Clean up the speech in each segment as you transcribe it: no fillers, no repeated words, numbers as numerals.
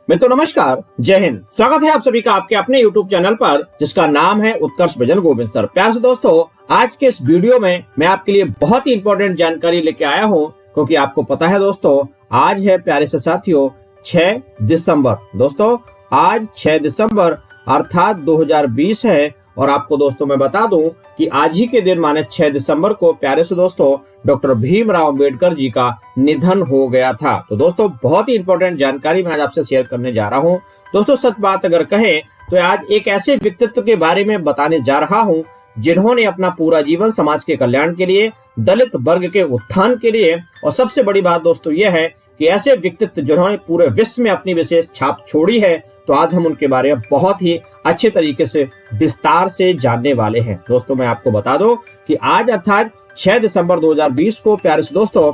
मित्रों नमस्कार, जय हिंद। स्वागत है आप सभी का आपके अपने YouTube चैनल पर जिसका नाम है उत्कर्ष भजन गोविंद सर। प्यार से दोस्तों, आज के इस वीडियो में मैं आपके लिए बहुत ही इंपॉर्टेंट जानकारी लेके आया हूँ, क्योंकि आपको पता है दोस्तों, आज है प्यारे से साथियों 6 दिसंबर। दोस्तों आज 6 दिसंबर अर्थात 2020 है और आपको दोस्तों मैं बता दूं कि आज ही के दिन माने 6 दिसंबर को प्यारे से दोस्तों डॉक्टर भीमराव अंबेडकर जी का निधन हो गया था। तो दोस्तों बहुत ही इंपॉर्टेंट जानकारी मैं आज आपसे शेयर करने जा रहा हूं। दोस्तों सच बात अगर कहें तो आज एक ऐसे व्यक्तित्व के बारे में बताने जा रहा हूं जिन्होंने अपना पूरा जीवन समाज के कल्याण के लिए, दलित वर्ग के उत्थान के लिए, और सबसे बड़ी बात दोस्तों यह है कि ऐसे व्यक्तित्व जिन्होंने पूरे विश्व में अपनी विशेष छाप छोड़ी है, तो आज हम उनके बारे में बहुत ही अच्छे तरीके से विस्तार से जानने वाले हैं। दोस्तों मैं आपको बता दूं कि आज अर्थात 6 दिसंबर 2020 को प्यारे से दोस्तों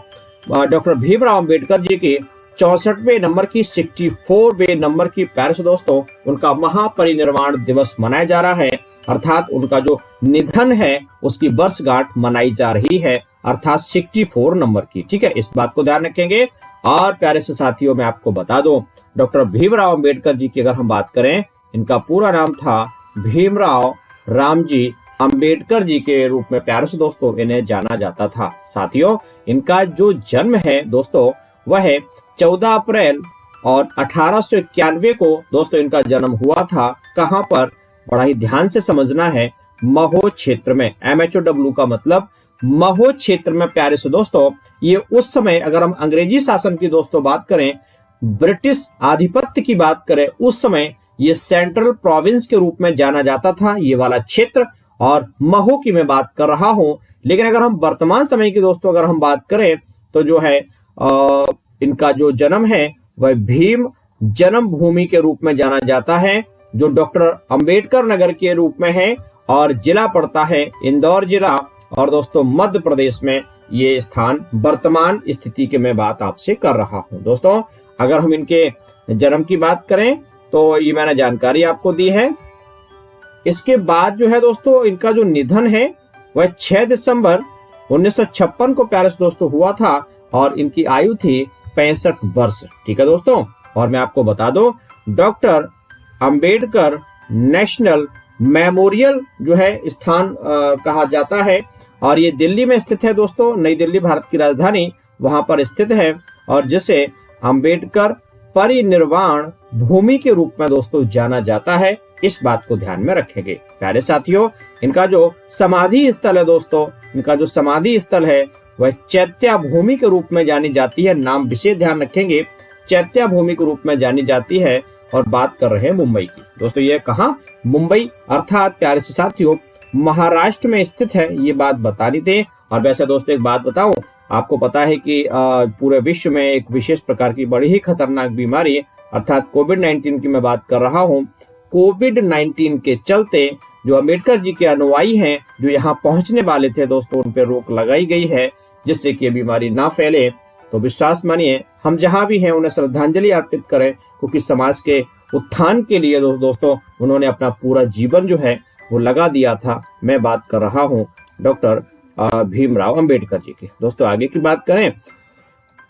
डॉक्टर भीमराव अंबेडकर जी की 64वें नंबर की 64वें नंबर की प्यारे से दोस्तों उनका महापरिनिर्वाण दिवस मनाया जा रहा है, अर्थात उनका जो निधन है उसकी वर्षगांठ मनाई जा रही है, अर्थात 64 नंबर की। ठीक है, इस बात को ध्यान रखेंगे। और प्यारे से साथियों मैं आपको बता दूं, डॉक्टर भीमराव अंबेडकर जी की अगर हम बात करें, इनका पूरा नाम था भीमराव रामजी अंबेडकर जी के रूप में प्यारे से दोस्तों इन्हें जाना जाता था। साथियों इनका जो जन्म है दोस्तों वह है 14 अप्रैल और 1891 को दोस्तों इनका जन्म हुआ था। कहां पर? बड़ा ही ध्यान से समझना है, महो क्षेत्र में। MHOW का मतलब महो क्षेत्र में प्यारे से दोस्तों। ये उस समय अगर हम अंग्रेजी शासन की दोस्तों बात करें, ब्रिटिश आधिपत्य की बात करें, उस समय ये सेंट्रल प्रोविंस के रूप में जाना जाता था ये वाला क्षेत्र, और महो की मैं बात कर रहा हूं। लेकिन अगर हम वर्तमान समय की दोस्तों अगर हम बात करें तो जो है इनका जो जन्म है वह भीम जन्म भूमि के रूप में जाना जाता है, जो डॉक्टर अंबेडकर नगर के रूप में है, और जिला पड़ता है इंदौर जिला, और दोस्तों मध्य प्रदेश में ये स्थान वर्तमान स्थिति की मैं बात आपसे कर रहा हूं। दोस्तों अगर हम इनके जन्म की बात करें तो ये मैंने जानकारी आपको दी है। इसके बाद जो है दोस्तों इनका जो निधन है वह 6 दिसंबर 1956 को प्यारे से दोस्तों हुआ था, और इनकी आयु थी 65 वर्ष। ठीक है दोस्तों, और मैं आपको बता दूं डॉक्टर अंबेडकर नेशनल मेमोरियल जो है स्थान कहा जाता है, और ये दिल्ली में स्थित है दोस्तों। नई दिल्ली भारत की राजधानी वहां पर स्थित है, और जिसे अंबेडकर परिनिर्वाण भूमि के रूप में दोस्तों जाना जाता है। इस बात को ध्यान में रखेंगे प्यारे साथियों। इनका जो समाधि स्थल है दोस्तों, इनका जो समाधि स्थल है वह चैत्या भूमि के रूप में जानी जाती है। नाम विशेष ध्यान रखेंगे, चैत्या भूमि के रूप में जानी जाती है, और बात कर रहे हैं मुंबई की। दोस्तों ये कहाँ? मुंबई, अर्थात प्यारे से साथियों महाराष्ट्र में स्थित है, ये बात बतानी थी। और वैसे दोस्तों एक बात बताऊं, आपको पता है कि पूरे विश्व में एक विशेष प्रकार की बड़ी ही खतरनाक बीमारी अर्थात कोविड-19 की मैं बात कर रहा हूं। कोविड-19 के चलते जो अंबेडकर जी के अनुयायी हैं, जो यहाँ पहुंचने वाले थे दोस्तों, उन पर रोक लगाई गई है, जिससे कि ये बीमारी ना फैले। तो विश्वास मानिए, हम जहां भी हैं उन्हें श्रद्धांजलि अर्पित करें, क्योंकि समाज के उत्थान के लिए दोस्तों उन्होंने अपना पूरा जीवन जो है वो लगा दिया था। मैं बात कर रहा हूँ डॉक्टर भीमराव अंबेडकर जी की। दोस्तों आगे की बात करें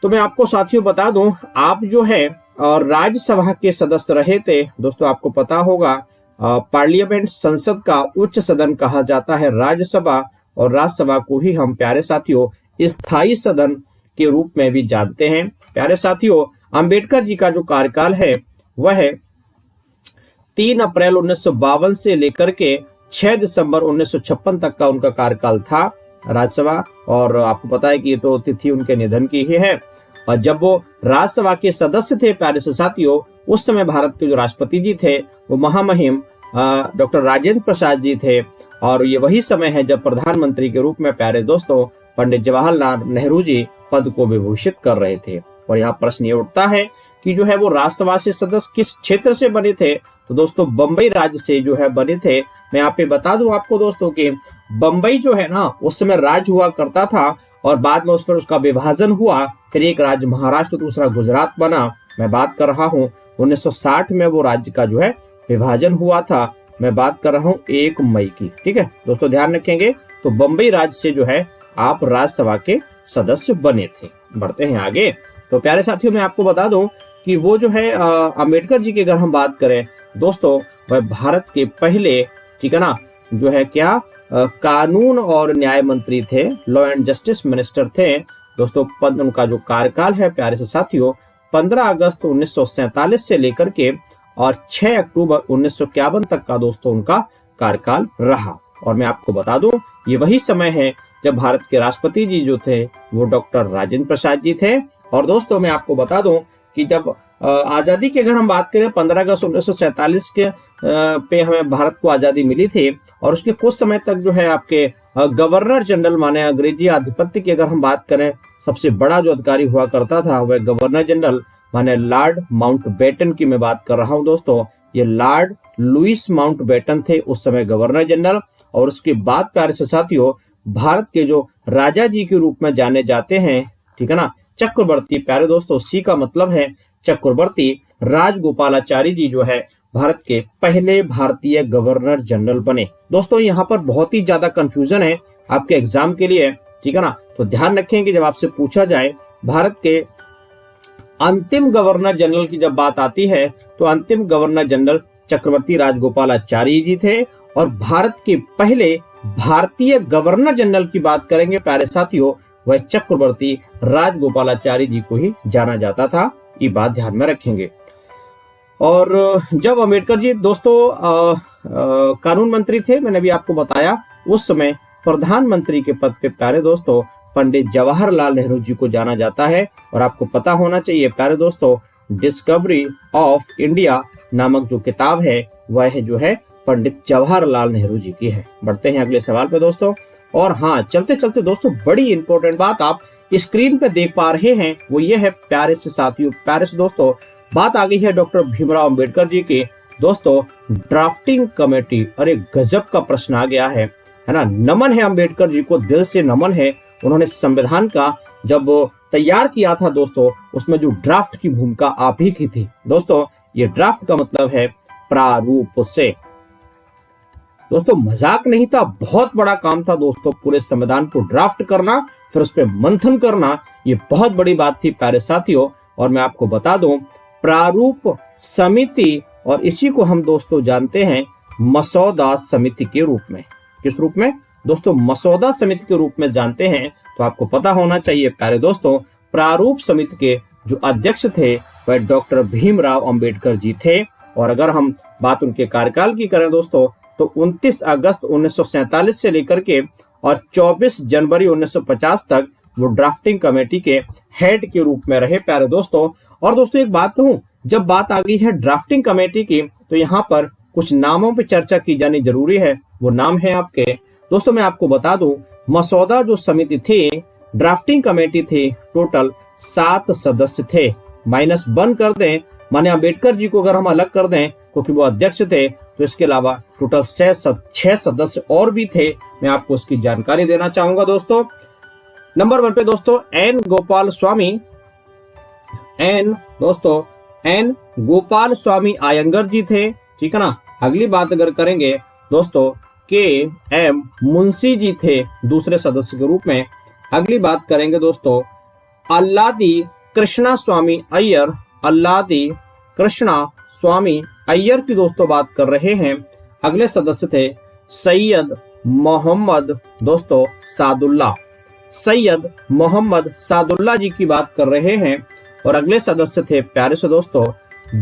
तो मैं आपको साथियों बता दूं, आप जो है राज्यसभा के सदस्य रहे थे। दोस्तों आपको पता होगा पार्लियामेंट संसद का उच्च सदन कहा जाता है राज्यसभा, और राज्यसभा को ही हम प्यारे साथियों स्थायी सदन के रूप में भी जानते हैं। प्यारे साथियों अंबेडकर जी का जो कार्यकाल है वह है 3 अप्रैल 1952 से लेकर के 6 दिसंबर 1956 तक का उनका कार्यकाल था राज्यसभा। और आपको पता है कि ये तो तिथि उनके निधन की ही है। और जब वो राज्यसभा के सदस्य थे प्यारे से साथियों, उस समय भारत के जो राष्ट्रपति जी थे वो महामहिम डॉक्टर राजेंद्र प्रसाद जी थे, और ये वही समय है जब प्रधानमंत्री के रूप में प्यारे दोस्तों पंडित जवाहरलाल नेहरू जी पद को विभूषित कर रहे थे। और यहाँ प्रश्न ये उठता है कि जो है वो राज्यसभा से सदस्य किस क्षेत्र से बने थे? तो दोस्तों बंबई राज्य से जो है बने थे। मैं यहाँ पे बता दूं आपको दोस्तों कि बंबई जो है ना उस समय राज्य हुआ करता था, और बाद में उस पर उसका विभाजन हुआ, फिर एक राज्य महाराष्ट्र, दूसरा गुजरात बना। मैं बात कर रहा हूँ 1960 में वो राज्य का जो है विभाजन हुआ था। मैं बात कर रहा हूँ 1 मई की। ठीक है दोस्तों, ध्यान रखेंगे। तो बंबई राज्य से जो है आप राज्यसभा के सदस्य बने थे। बढ़ते हैं आगे। तो प्यारे साथियों मैं आपको बता दूं कि वो जो है अंबेडकर जी की अगर हम बात करें दोस्तों, वह भारत के पहले, ठीक है ना, जो है क्या कानून और न्याय मंत्री थे, लॉ एंड जस्टिस मिनिस्टर थे दोस्तों। उनका जो कार्यकाल है प्यारे से साथियों 15 अगस्त 1947 से लेकर के और 6 अक्टूबर 1951 तक का दोस्तों उनका कार्यकाल रहा। और मैं आपको बता दूं ये वही समय है जब भारत के राष्ट्रपति जी जो थे वो डॉक्टर राजेंद्र प्रसाद जी थे। और दोस्तों मैं आपको बता दूं कि जब आजादी की अगर हम बात करें 15 अगस्त 1947 के पे हमें भारत को आजादी मिली थी, और उसके कुछ समय तक जो है आपके गवर्नर जनरल माने अंग्रेजी आधिपत्य की अगर हम बात करें, सबसे बड़ा जो अधिकारी हुआ करता था वह गवर्नर जनरल माने लॉर्ड माउंटबेटन की मैं बात कर रहा हूं दोस्तों। ये लॉर्ड लुइस माउंटबेटन थे उस समय गवर्नर जनरल। और उसके बाद प्यारे से साथियों भारत के जो राजा जी के रूप में जाने जाते हैं, ठीक है ना, चक्रवर्ती, प्यारे दोस्तों सी का मतलब है चक्रवर्ती राजगोपालाचारी जी जो है भारत के पहले भारतीय गवर्नर जनरल बने। दोस्तों यहाँ पर बहुत ही ज्यादा कंफ्यूजन है आपके एग्जाम के लिए, ठीक है ना, तो ध्यान रखें कि जब आपसे पूछा जाए भारत के अंतिम गवर्नर जनरल की जब बात आती है तो अंतिम गवर्नर जनरल चक्रवर्ती राजगोपालाचारी जी थे। और भारत के पहले भारतीय गवर्नर जनरल की बात करेंगे प्यारे साथियों, वह चक्रवर्ती राजगोपालाचारी जी को ही जाना जाता था। ये बात ध्यान में रखेंगे। और जब अंबेडकर जी दोस्तों कानून मंत्री थे, मैंने भी आपको बताया, उस समय प्रधानमंत्री के पद पे प्यारे दोस्तों पंडित जवाहरलाल नेहरू जी को जाना जाता है। और आपको पता होना चाहिए प्यारे दोस्तों डिस्कवरी ऑफ इंडिया नामक जो किताब है वह जो है पंडित जवाहरलाल नेहरू जी की है। बढ़ते हैं अगले सवाल पे दोस्तों। और हाँ, चलते चलते दोस्तों बड़ी इंपॉर्टेंट बात आप स्क्रीन पे देख पा रहे हैं वो ये है प्यारे से साथियों, प्यारे से दोस्तों बात आ गई है डॉक्टर भीमराव अंबेडकर जी की दोस्तों ड्राफ्टिंग कमेटी। अरे गजब का प्रश्न आ गया है ना। नमन है अंबेडकर जी को, दिल से नमन है। उन्होंने संविधान का जब तैयार किया था दोस्तों उसमें जो ड्राफ्ट की भूमिका आप ही की थी दोस्तों। ये ड्राफ्ट का मतलब है प्रारूप से। दोस्तों मजाक नहीं था, बहुत बड़ा काम था दोस्तों पूरे संविधान को ड्राफ्ट करना, फिर उस पर मंथन करना, ये बहुत बड़ी बात थी प्यारे साथियों। और मैं आपको बता दूं प्रारूप समिति, और इसी को हम दोस्तों जानते हैं मसौदा समिति के रूप में। किस रूप में दोस्तों? मसौदा समिति के रूप में जानते हैं। तो आपको पता होना चाहिए प्यारे दोस्तों प्रारूप समिति के जो अध्यक्ष थे वह डॉक्टर भीमराव अंबेडकर जी थे। और अगर हम बात उनके कार्यकाल की करें दोस्तों तो 29 अगस्त 1947 से लेकर के और 24 जनवरी 1950 तक वो ड्राफ्टिंग कमेटी के हेड के रूप में रहे प्यारे दोस्तों। और दोस्तों एक बात कहूं, जब बात आ गई है ड्राफ्टिंग कमेटी की तो यहाँ पर कुछ नामों पे चर्चा की जानी जरूरी है। वो नाम है आपके दोस्तों, मैं आपको बता दूं मसौदा जो समिति थी, ड्राफ्टिंग कमेटी थी, टोटल 7 सदस्य थे। -1 कर दें, माने अंबेडकर जी को अगर हम अलग कर दें क्योंकि वो अध्यक्ष थे, तो इसके अलावा टोटल 6 सदस्य और भी थे। मैं आपको उसकी जानकारी देना चाहूंगा दोस्तों। नंबर 1 पे दोस्तों एन गोपाल स्वामी अयंगर जी थे, ठीक है ना। अगली बात अगर करेंगे दोस्तों के एम मुंशी जी थे दूसरे सदस्य के रूप में। अगली बात करेंगे दोस्तों अल्लादी कृष्णा स्वामी अय्यर, अल्लादी कृष्णा स्वामी अय्यर की दोस्तों बात कर रहे हैं। अगले सदस्य थे सैयद मोहम्मद दोस्तों सादुल्ला, सैयद मोहम्मद सादुल्ला जी की बात कर रहे हैं। और अगले सदस्य थे प्यारे से दोस्तों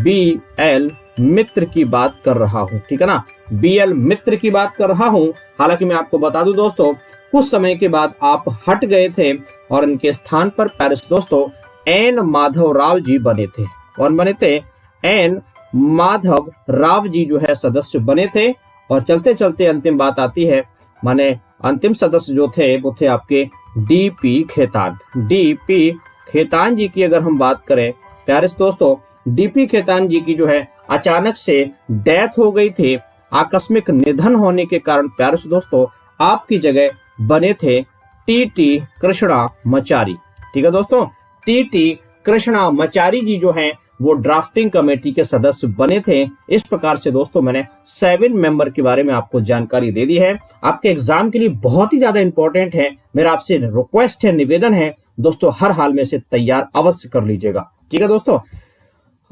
BL मित्र की बात कर रहा हूं, ठीक है ना, BL मित्र की बात कर रहा हूं। हालांकि मैं आपको बता दूं दोस्तों कुछ समय के बाद आप हट गए थे और इनके स्थान पर प्यारे से दोस्तों N माधव राव जी बने थे। कौन बने थे? N माधव राव जी जो है सदस्य बने थे। और चलते चलते अंतिम बात आती है, माने अंतिम सदस्य जो थे वो थे आपके DP खेतान। DP खेतान जी की अगर हम बात करें प्यारे दोस्तों, DP खेतान जी की जो है अचानक से डेथ हो गई थी, आकस्मिक निधन होने के कारण प्यारे दोस्तों आपकी जगह बने थे TT कृष्णामाचारी, ठीक है दोस्तों। TT कृष्णामाचारी जी जो हैं वो ड्राफ्टिंग कमेटी के सदस्य बने थे। इस प्रकार से दोस्तों मैंने 7 मेंबर के बारे में आपको जानकारी दे दी है। आपके एग्जाम के लिए बहुत ही ज्यादा इंपॉर्टेंट है। मेरा आपसे रिक्वेस्ट है, निवेदन है दोस्तों, हर हाल में से तैयार अवश्य कर लीजिएगा, ठीक है दोस्तों।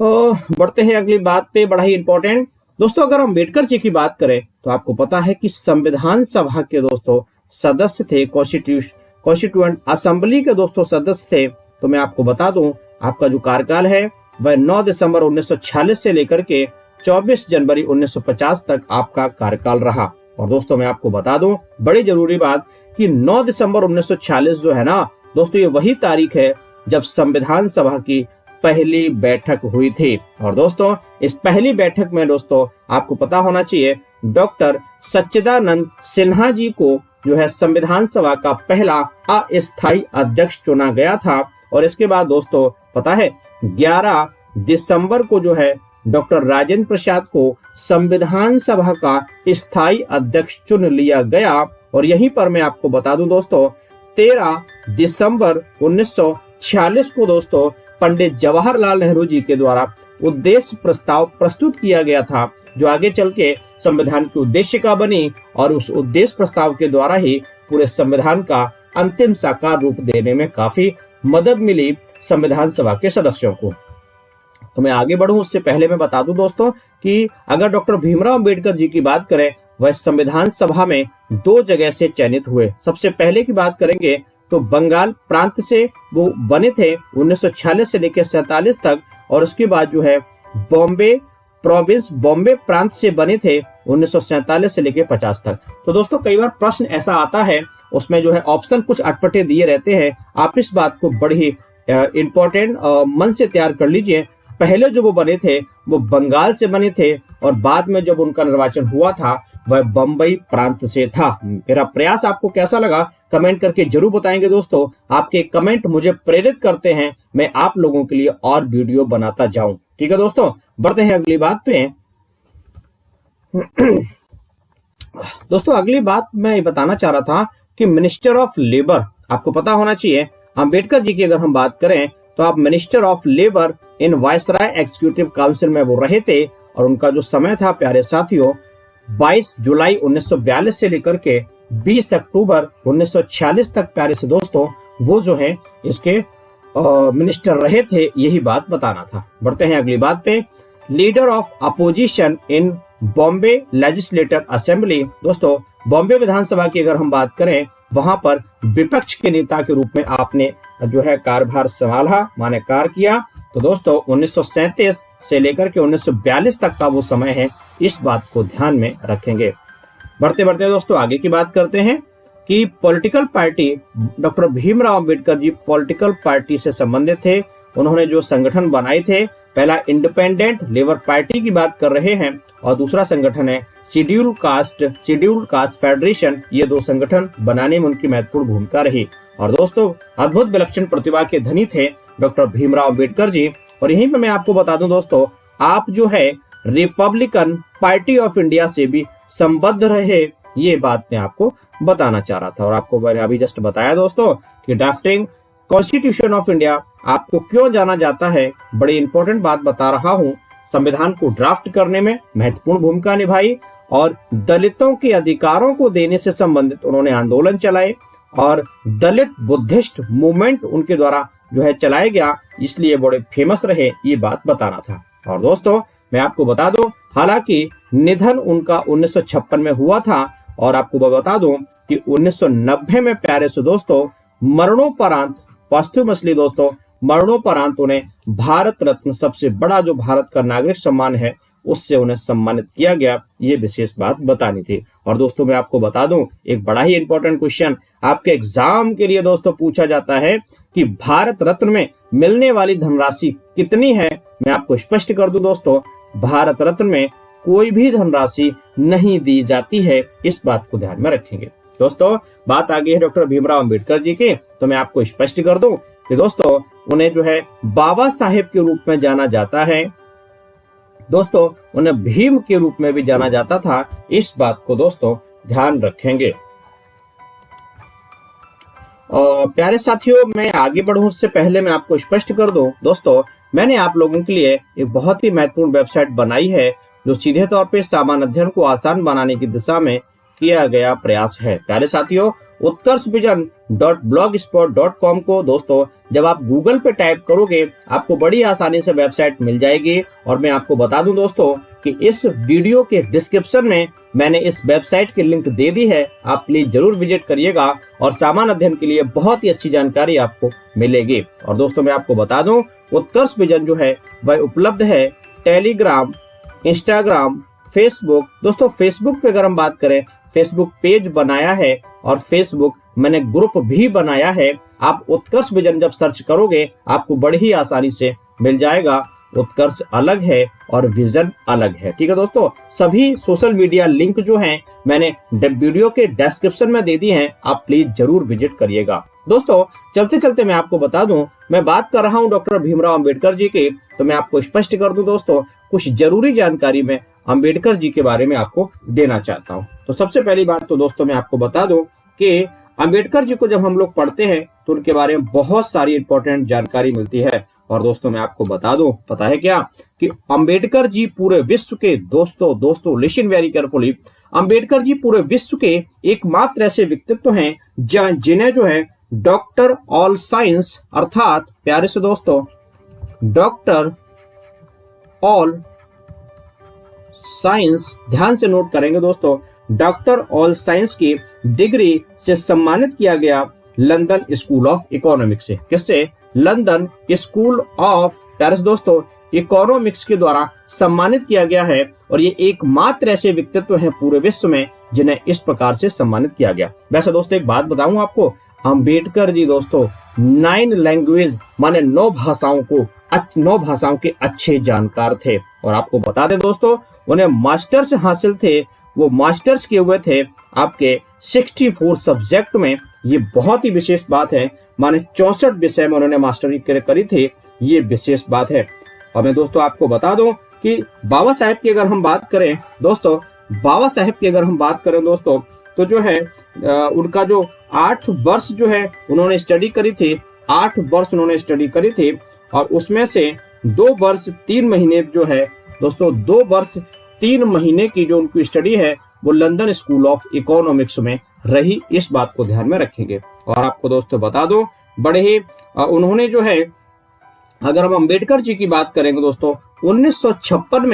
बढ़ते हैं अगली बात पे, बड़ा ही इंपॉर्टेंट दोस्तों। अगर हम अम्बेडकर जी की बात करें तो आपको पता है कि संविधान सभा के दोस्तों सदस्य थे, कॉन्स्टिट्यूएंट असेंबली के दोस्तों सदस्य थे। तो मैं आपको बता दूं, आपका जो कार्यकाल है वह 9 दिसंबर 1946 से लेकर के 24 जनवरी 1950 तक आपका कार्यकाल रहा। और दोस्तों मैं आपको बता दूं, बड़ी जरूरी बात, कि 9 दिसंबर 1946 जो है ना दोस्तों, ये वही तारीख है जब संविधान सभा की पहली बैठक हुई थी। और दोस्तों इस पहली बैठक में दोस्तों आपको पता होना चाहिए, डॉक्टर सच्चिदानंद सिन्हा जी को जो है संविधान सभा का पहला अस्थायी अध्यक्ष चुना गया था। और इसके बाद दोस्तों पता है 11 दिसंबर को जो है डॉक्टर राजेंद्र प्रसाद को संविधान सभा का स्थायी अध्यक्ष चुन लिया गया। और यहीं पर मैं आपको बता दूं दोस्तों, 13 दिसंबर 1946 को दोस्तों पंडित जवाहरलाल नेहरू जी के द्वारा उद्देश्य प्रस्ताव प्रस्तुत किया गया था, जो आगे चल के संविधान की उद्देशिका बनी। और उस उद्देश्य प्रस्ताव के द्वारा ही पूरे संविधान का अंतिम साकार रूप देने में काफी मदद मिली संविधान सभा के सदस्यों को। तो मैं आगे बढ़ूं उससे पहले मैं बता दूं दोस्तों कि अगर डॉक्टर भीमराव अंबेडकर जी की बात करें, वह संविधान सभा में 2 जगह से चयनित हुए। सबसे पहले की बात करेंगे तो बंगाल प्रांत से वो बने थे 1946 से लेकर 47 तक। और उसके बाद जो है बॉम्बे प्रोविंस, बॉम्बे प्रांत से बने थे 1947 से लेकर 50 तक। तो दोस्तों कई बार प्रश्न ऐसा आता है, उसमें जो है ऑप्शन कुछ अटपटे दिए रहते हैं। आप इस बात को बड़ी ही इंपॉर्टेंट मन से तैयार कर लीजिए। पहले जो वो बने थे वो बंगाल से बने थे, और बाद में जब उनका निर्वाचन हुआ था वह बम्बई प्रांत से था। मेरा प्रयास आपको कैसा लगा कमेंट करके जरूर बताएंगे दोस्तों। आपके कमेंट मुझे प्रेरित करते हैं, मैं आप लोगों के लिए और वीडियो बनाता जाऊं। ठीक है दोस्तों, बढ़ते हैं अगली बात पे। दोस्तों अगली बात मैं बताना चाह रहा था कि मिनिस्टर ऑफ लेबर, आपको पता होना चाहिए अंबेडकर जी की अगर हम बात करें तो आप minister of labour in viceroy executive council में वो रहे थे। और उनका जो समय था प्यारे साथियों 22 जुलाई 1942 से लेकर के 20 अक्टूबर 1946 तक प्यारे से दोस्तों वो जो है इसके मिनिस्टर रहे थे। यही बात बताना था। बढ़ते हैं अगली बात पे। Leader of opposition in Bombay legislative assembly, दोस्तों बॉम्बे विधानसभा की अगर हम बात करें, वहां पर विपक्ष के नेता के रूप में आपने जो है कार्यभार संभाला, माने कार्य किया। तो दोस्तों 1937 से लेकर के 1942 तक का वो समय है, इस बात को ध्यान में रखेंगे। बढ़ते बढ़ते दोस्तों आगे की बात करते हैं कि political party, doctor Bhimrao Ambedkar ji political party से संबंधित थे। उन्होंने जो संगठन बनाए थे, पहला इंडिपेंडेंट लेबर पार्टी की बात कर रहे हैं, और दूसरा संगठन है शेड्यूल्ड कास्ट फेडरेशन। ये 2 संगठन बनाने में उनकी महत्वपूर्ण भूमिका रही। और दोस्तों अद्भुत विलक्षण प्रतिभा के धनी थे डॉक्टर भीमराव अंबेडकर जी। और यहीं पे मैं आपको बता दूं दोस्तों, आप जो है रिपब्लिकन पार्टी ऑफ इंडिया से भी संबद्ध रहे, ये बात मैं आपको बताना चाह रहा था। और आपको मैंने अभी जस्ट बताया दोस्तों कि ड्राफ्टिंग कॉन्स्टिट्यूशन ऑफ इंडिया आपको क्यों जाना जाता है, बड़ी इंपॉर्टेंट बात बता रहा हूँ। संविधान को ड्राफ्ट करने में महत्वपूर्ण भूमिका निभाई, और दलितों के अधिकारों को देने से संबंधित उन्होंने आंदोलन चलाए, और दलित बुद्धिस्ट मूवमेंट उनके द्वारा जो है चलाया गया, इसलिए बड़े फेमस रहे, ये बात बताना था। और दोस्तों मैं आपको बता दूं, हालांकि निधन उनका 1956 में हुआ था। और आपको बता दूं कि 1990 में प्यारे से दोस्तों मरणोपरांत, पोस्टह्यूमसली दोस्तों मरणोपरांत उन्हें भारत रत्न, सबसे बड़ा जो भारत का नागरिक सम्मान है, उससे उन्हें सम्मानित किया गया। ये विशेष बात बतानी थी। और दोस्तों मैं आपको बता दूं, एक बड़ा ही इंपॉर्टेंट क्वेश्चन आपके एग्जाम के लिए दोस्तों पूछा जाता है कि भारत रत्न में मिलने वाली धनराशि कितनी है। मैं आपको स्पष्ट कर दूं दोस्तों, भारत रत्न में कोई भी धनराशि नहीं दी जाती है, इस बात को ध्यान में रखेंगे। दोस्तों बात आ गई है डॉक्टर भीमराव अंबेडकर जी की, तो मैं आपको स्पष्ट कर दूं कि दोस्तों उन्हें जो है बाबा साहेब के रूप में जाना जाता है। दोस्तों उन्हें भीम के रूप में भी जाना जाता था, इस बात को दोस्तों ध्यान रखेंगे। और प्यारे साथियों मैं आगे बढ़ूं उससे पहले मैं आपको स्पष्ट कर दूं दोस्तों, मैंने आप लोगों के लिए एक बहुत ही महत्वपूर्ण वेबसाइट बनाई है, जो सीधे तौर पे सामान्य अध्ययन को आसान बनाने की दिशा में किया गया प्रयास है। प्यारे साथियों utkarshvision.blogspot.com को दोस्तों जब आप गूगल पे टाइप करोगे आपको बड़ी आसानी से वेबसाइट मिल जाएगी। और मैं आपको बता दूं दोस्तों कि इस वीडियो के डिस्क्रिप्शन में मैंने इस वेबसाइट की लिंक दे दी है, आप प्लीज जरूर विजिट करिएगा और सामान्य अध्ययन के लिए बहुत ही अच्छी जानकारी आपको मिलेगी। और दोस्तों मैं आपको बता दूं उत्कर्ष विजन जो है वह उपलब्ध है टेलीग्राम, इंस्टाग्राम, फेसबुक। दोस्तों फेसबुक पे अगर हम बात करें, फेसबुक पेज बनाया है और फेसबुक मैंने ग्रुप भी बनाया है। आप उत्कर्ष विजन जब सर्च करोगे आपको बड़ी ही आसानी से मिल जाएगा। उत्कर्ष अलग है और विजन अलग है, ठीक है दोस्तों। सभी सोशल मीडिया लिंक जो हैं मैंने वीडियो के डिस्क्रिप्शन में दे दी हैं, आप प्लीज जरूर विजिट करिएगा। दोस्तों चलते चलते मैं आपको बता दूं, मैं बात कर रहा हूं डॉक्टर भीमराव अंबेडकर जी की, तो मैं आपको स्पष्ट कर दूं दोस्तों कुछ जरूरी जानकारी मैं अंबेडकर जी के बारे में आपको देना चाहता हूं। तो सबसे पहली बात तो दोस्तों मैं आपको बता दूं कि अंबेडकर जी को जब हम लोग पढ़ते हैं तो उनके बारे में बहुत सारी इंपॉर्टेंट जानकारी मिलती है। और दोस्तों मैं आपको बता दूं, पता है क्या कि अंबेडकर जी पूरे विश्व के दोस्तों listen very carefully, Ambedkar ji पूरे विश्व के एकमात्र ऐसे व्यक्तित्व हैं जिन्हें जो है डॉक्टर ऑल साइंस, अर्थात प्यारे से दोस्तों डॉक्टर ऑल साइंस, ध्यान से नोट करेंगे दोस्तों, डॉक्टर ऑल साइंस की डिग्री से सम्मानित किया गया लंदन स्कूल ऑफ इकोनॉमिक्स से। किससे? लंदन स्कूल ऑफ पेरिस दोस्तों इकोनॉमिक्स के द्वारा सम्मानित किया गया है। और ये एकमात्र ऐसे व्यक्तित्व हैं पूरे विश्व में जिन्हें इस प्रकार से सम्मानित किया गया। वैसे दोस्तों एक बात बताऊं आपको, अंबेडकर जी दोस्तों 9 लैंग्वेज माने 9 भाषाओं के अच्छे जानकार थे। और आपको बता दें दोस्तों उन्हें मास्टर्स हासिल थे, वो मास्टर्स किए हुए थे आपके 64 सब्जेक्ट में। ये बहुत ही विशेष बात है, माने 64 विषय में उन्होंने मास्टरी करी थी, ये विशेष बात है। और मैं दोस्तों आपको बता दूं कि बाबा साहेब की अगर हम बात करें दोस्तों, बाबा साहेब की अगर हम बात करें दोस्तों तो जो है उनका जो 8 वर्ष जो है उन्होंने स्टडी करी थी, 8 वर्ष उन्होंने स्टडी करी थी। और उसमें से 2 वर्ष 3 महीने जो है दोस्तों 2 वर्ष 3 महीने की जो उनकी स्टडी है वो लंदन स्कूल ऑफ इकोनॉमिक्स में रही, इस बात को ध्यान में रखेंगे। और आपको दोस्तों बता दो बड़े ही उन्होंने जो है, अगर हम अंबेडकर जी की बात करेंगे दोस्तों 1956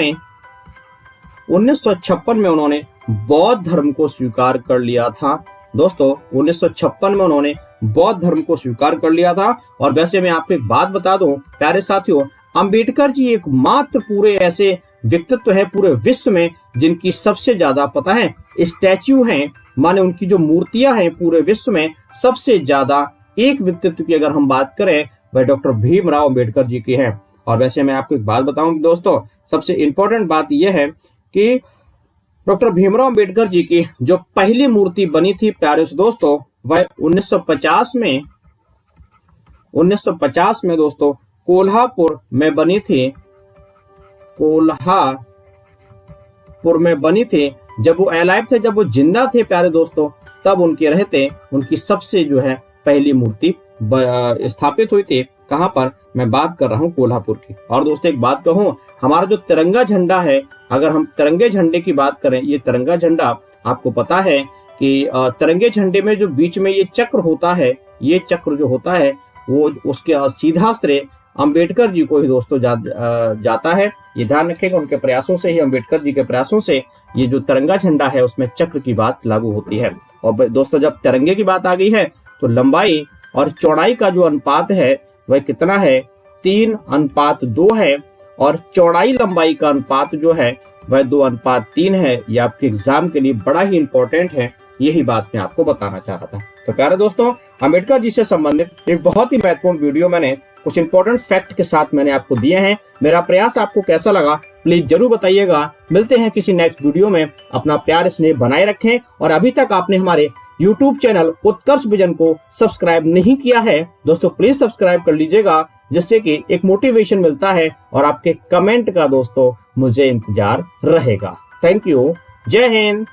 में उन्होंने बौद्ध धर्म को स्वीकार कर लिया था। दोस्तों 1956 में उन्होंने बौद्ध धर्म को स्वीकार कर लिया था। और वैसे मैं आपको एक बात बता दूं प्यारे साथियों, अंबेडकर जी एकमात्र पूरे ऐसे व्यक्तित्व है पूरे विश्व में जिनकी सबसे ज्यादा पता है स्टैच्यू हैं, माने उनकी जो मूर्तियां हैं पूरे विश्व में सबसे ज्यादा एक व्यक्तित्व की अगर हम बात करें वह डॉक्टर भीमराव अंबेडकर जी की है। और वैसे मैं आपको एक बात बताऊं दोस्तों, सबसे इंपॉर्टेंट बात यह है कि डॉक्टर भीमराव अंबेडकर जी की जो पहली मूर्ति बनी थी प्यारे दोस्तों वह 1950 में दोस्तों कोल्हापुर में बनी थी, कोल्हापुर में बनी थी। जब वो अलाइव थे, जब वो जिंदा थे प्यारे दोस्तों, तब उनके रहते उनकी सबसे जो है पहली मूर्ति स्थापित हुई थी। कहां पर? मैं बात कर रहा हूं कोल्हापुर की। और दोस्तों एक बात कहूं, हमारा जो तिरंगा झंडा है, अगर हम तिरंगे झंडे की बात करें, ये तिरंगा झंडा आपको पता है कि तिरंगे झंडे में जो बीच में ये चक्र होता है, ये चक्र जो होता है वो उसके सीधा श्रेय अंबेडकर जी को ही दोस्तों जाता है। ये ध्यान रखेगा, उनके प्रयासों से ही, अंबेडकर जी के प्रयासों से ये जो तिरंगा झंडा है उसमें चक्र की बात लागू होती है। और दोस्तों जब तिरंगे की बात आ गई है तो लंबाई और चौड़ाई का जो अनुपात है वह कितना है? 3:2 है। और चौड़ाई लंबाई का अनुपात जो है वह 2:3 है। ये आपके एग्जाम के लिए बड़ा ही इंपॉर्टेंट है, यही बात मैं आपको बताना चाह रहा था। तो प्यारे दोस्तों अंबेडकर जी से संबंधित एक बहुत ही महत्वपूर्ण वीडियो मैंने कुछ इंपॉर्टेंट फैक्ट के साथ मैंने आपको दिए हैं। मेरा प्रयास आपको कैसा लगा प्लीज जरूर बताइएगा। मिलते हैं किसी नेक्स्ट वीडियो में। अपना प्यार स्नेह बनाए रखें। और अभी तक आपने हमारे YouTube चैनल उत्कर्ष विजन को सब्सक्राइब नहीं किया है दोस्तों, प्लीज सब्सक्राइब कर लीजिएगा, जिससे कि एक मोटिवेशन मिलता है और आपके कमेंट का दोस्तों मुझे इंतजार रहेगा। Thank you. जय हिंद।